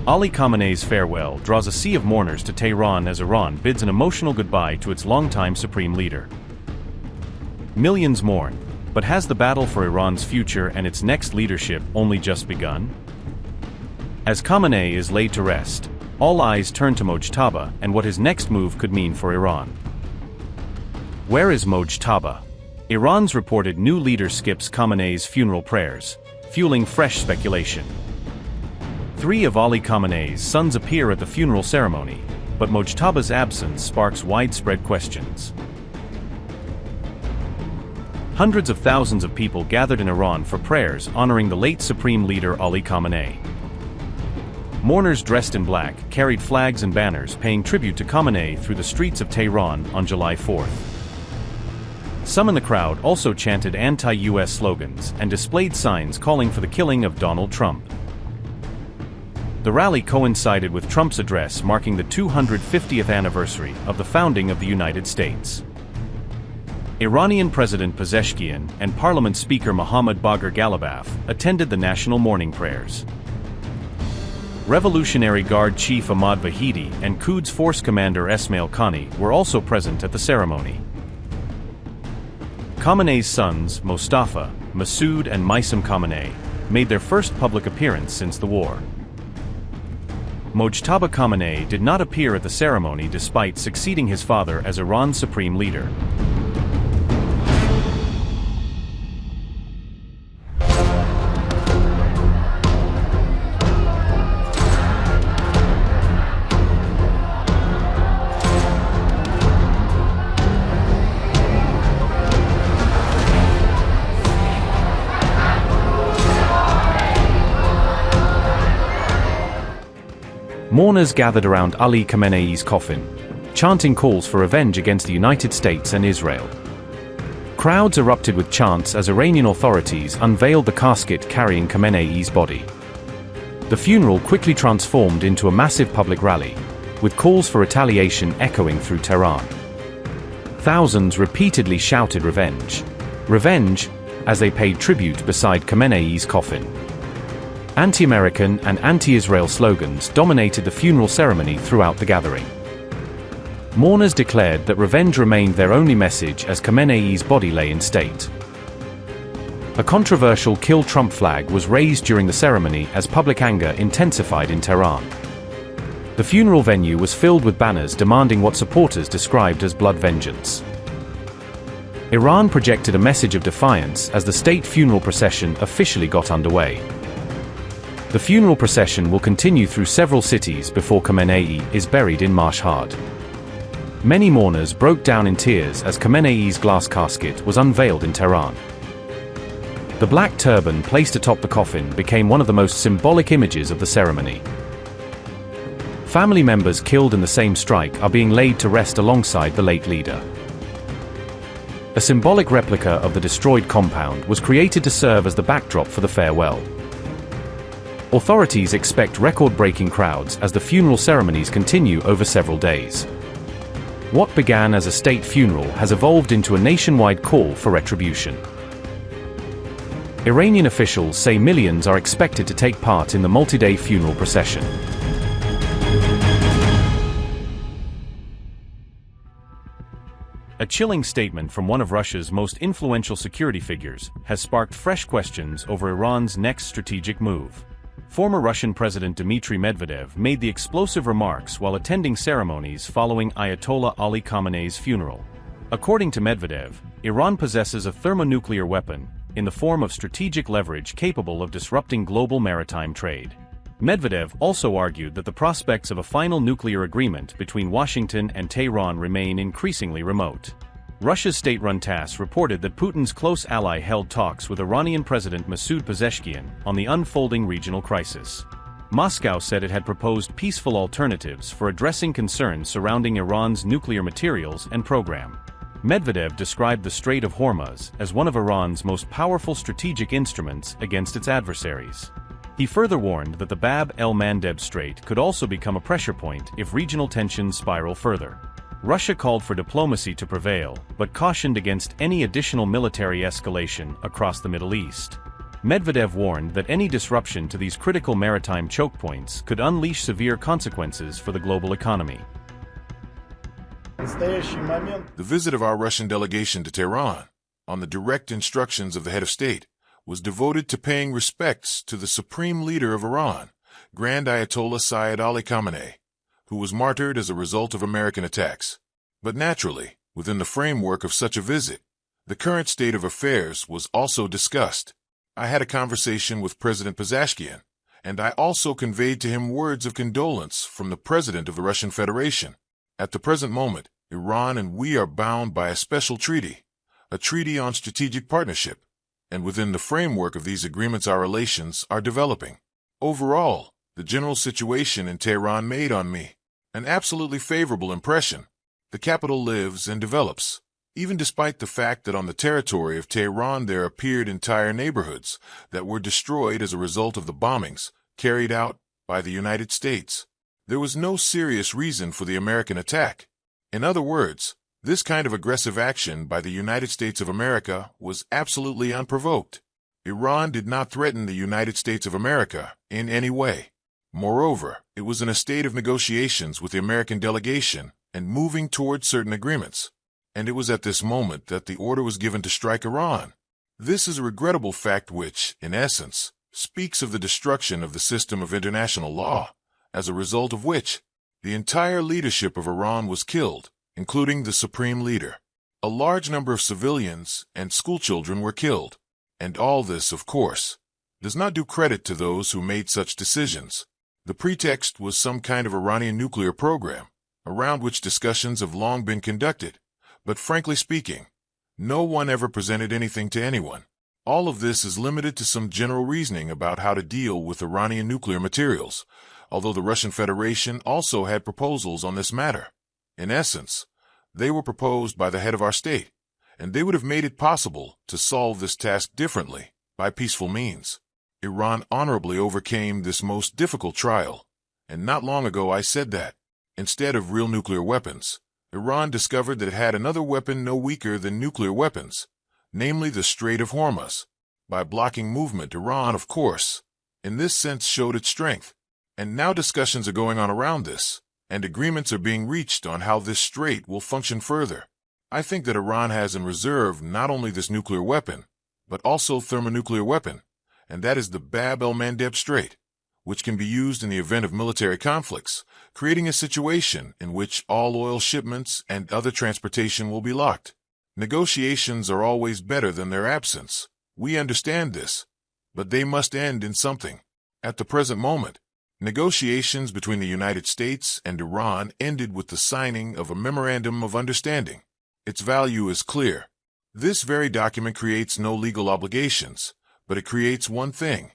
Ali Khamenei's farewell draws a sea of mourners to Tehran as Iran bids an emotional goodbye to its longtime supreme leader. Millions mourn, but has the battle for Iran's future and its next leadership only just begun? As Khamenei is laid to rest, all eyes turn to Mojtaba and what his next move could mean for Iran. Where is Mojtaba? Iran's reported new leader skips Khamenei's funeral prayers, fueling fresh speculation. 3 of Ali Khamenei's sons appear at the funeral ceremony, but Mojtaba's absence sparks widespread questions. Hundreds of thousands of people gathered in Iran for prayers honoring the late supreme leader Ali Khamenei. Mourners dressed in black carried flags and banners paying tribute to Khamenei through the streets of Tehran on July 4th. Some in the crowd also chanted anti-US slogans and displayed signs calling for the killing of Donald Trump. The rally coincided with Trump's address marking the 250th anniversary of the founding of the United States. Iranian President Pezeshkian and Parliament Speaker Mohammad Bagher Ghalibaf attended the national mourning prayers. Revolutionary Guard Chief Ahmad Vahidi and Quds Force Commander Esmail Khani were also present at the ceremony. Khamenei's sons, Mostafa, Masoud and Maisam Khamenei, made their first public appearance since the war. Mojtaba Khamenei did not appear at the ceremony despite succeeding his father as Iran's supreme leader. Mourners gathered around Ali Khamenei's coffin, chanting calls for revenge against the United States and Israel. Crowds erupted with chants as Iranian authorities unveiled the casket carrying Khamenei's body. The funeral quickly transformed into a massive public rally, with calls for retaliation echoing through Tehran. Thousands repeatedly shouted revenge, revenge, as they paid tribute beside Khamenei's coffin. Anti-American and anti-Israel slogans dominated the funeral ceremony throughout the gathering. Mourners declared that revenge remained their only message as Khamenei's body lay in state. A controversial Kill Trump flag was raised during the ceremony as public anger intensified in Tehran. The funeral venue was filled with banners demanding what supporters described as blood vengeance. Iran projected a message of defiance as the state funeral procession officially got underway. The funeral procession will continue through several cities before Khamenei is buried in Mashhad. Many mourners broke down in tears as Khamenei's glass casket was unveiled in Tehran. The black turban placed atop the coffin became one of the most symbolic images of the ceremony. Family members killed in the same strike are being laid to rest alongside the late leader. A symbolic replica of the destroyed compound was created to serve as the backdrop for the farewell. Authorities expect record-breaking crowds as the funeral ceremonies continue over several days. What began as a state funeral has evolved into a nationwide call for retribution. Iranian officials say millions are expected to take part in the multi-day funeral procession. A chilling statement from one of Russia's most influential security figures has sparked fresh questions over Iran's next strategic move. Former Russian President Dmitry Medvedev made the explosive remarks while attending ceremonies following Ayatollah Ali Khamenei's funeral. According to Medvedev, Iran possesses a thermonuclear weapon, in the form of strategic leverage capable of disrupting global maritime trade. Medvedev also argued that the prospects of a final nuclear agreement between Washington and Tehran remain increasingly remote. Russia's state-run TASS reported that Putin's close ally held talks with Iranian President Masoud Pezeshkian on the unfolding regional crisis. Moscow said it had proposed peaceful alternatives for addressing concerns surrounding Iran's nuclear materials and program. Medvedev described the Strait of Hormuz as one of Iran's most powerful strategic instruments against its adversaries. He further warned that the Bab el-Mandeb Strait could also become a pressure point if regional tensions spiral further. Russia called for diplomacy to prevail, but cautioned against any additional military escalation across the Middle East. Medvedev warned that any disruption to these critical maritime choke points could unleash severe consequences for the global economy. The visit of our Russian delegation to Tehran, on the direct instructions of the head of state, was devoted to paying respects to the supreme leader of Iran, Grand Ayatollah Sayyid Ali Khamenei, who was martyred as a result of American attacks. But naturally, within the framework of such a visit, the current state of affairs was also discussed. I had a conversation with President Pezeshkian, and I also conveyed to him words of condolence from the President of the Russian Federation. At the present moment, Iran and we are bound by a special treaty, a treaty on strategic partnership, and within the framework of these agreements our relations are developing. Overall, the general situation in Tehran made on me an absolutely favorable impression. The capital lives and develops, even despite the fact that on the territory of Tehran there appeared entire neighborhoods that were destroyed as a result of the bombings carried out by the United States. There was no serious reason for the American attack. In other words, this kind of aggressive action by the United States of America was absolutely unprovoked. Iran did not threaten the United States of America in any way. Moreover, it was in a state of negotiations with the American delegation and moving towards certain agreements. And it was at this moment that the order was given to strike Iran. This is a regrettable fact which, in essence, speaks of the destruction of the system of international law, as a result of which, the entire leadership of Iran was killed, including the supreme leader. A large number of civilians and schoolchildren were killed. And all this, of course, does not do credit to those who made such decisions. The pretext was some kind of Iranian nuclear program, around which discussions have long been conducted. But frankly speaking, no one ever presented anything to anyone. All of this is limited to some general reasoning about how to deal with Iranian nuclear materials, although the Russian Federation also had proposals on this matter. In essence, they were proposed by the head of our state, and they would have made it possible to solve this task differently, by peaceful means. Iran honorably overcame this most difficult trial, and not long ago I said that, instead of real nuclear weapons, Iran discovered that it had another weapon no weaker than nuclear weapons, namely the Strait of Hormuz. By blocking movement, Iran, of course, in this sense showed its strength. And now discussions are going on around this, and agreements are being reached on how this strait will function further. I think that Iran has in reserve not only this nuclear weapon, but also thermonuclear weapon, and that is the Bab el-Mandeb Strait, which can be used in the event of military conflicts, creating a situation in which all oil shipments and other transportation will be locked. Negotiations are always better than their absence. We understand this, but they must end in something. At the present moment, negotiations between the United States and Iran ended with the signing of a memorandum of understanding. Its value is clear. This very document creates no legal obligations, but it creates one thing.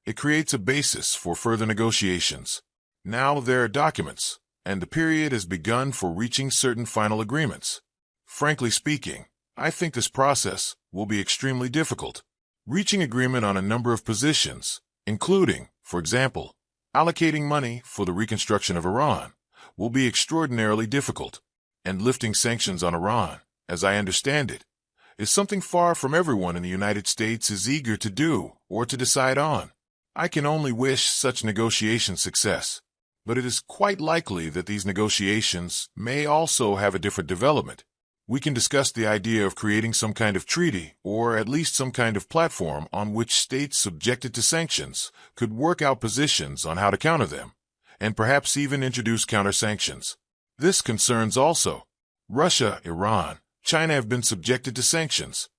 It creates a basis for further negotiations. Now there are documents, and the period has begun for reaching certain final agreements. Frankly speaking, I think this process will be extremely difficult. Reaching agreement on a number of positions, including, for example, allocating money for the reconstruction of Iran, will be extraordinarily difficult. And lifting sanctions on Iran, as I understand it, is something far from everyone in the United States is eager to do or to decide on. I can only wish such negotiation success, but it is quite likely that these negotiations may also have a different development. We can discuss the idea of creating some kind of treaty, or at least some kind of platform on which states subjected to sanctions could work out positions on how to counter them, and perhaps even introduce counter-sanctions. This concerns also Russia, Iran, China have been subjected to sanctions.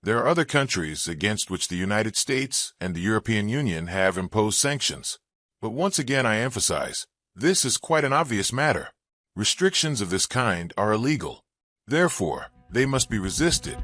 There are other countries against which the United States and the European Union have imposed sanctions. But once again I emphasize, this is quite an obvious matter. Restrictions of this kind are illegal. Therefore, they must be resisted,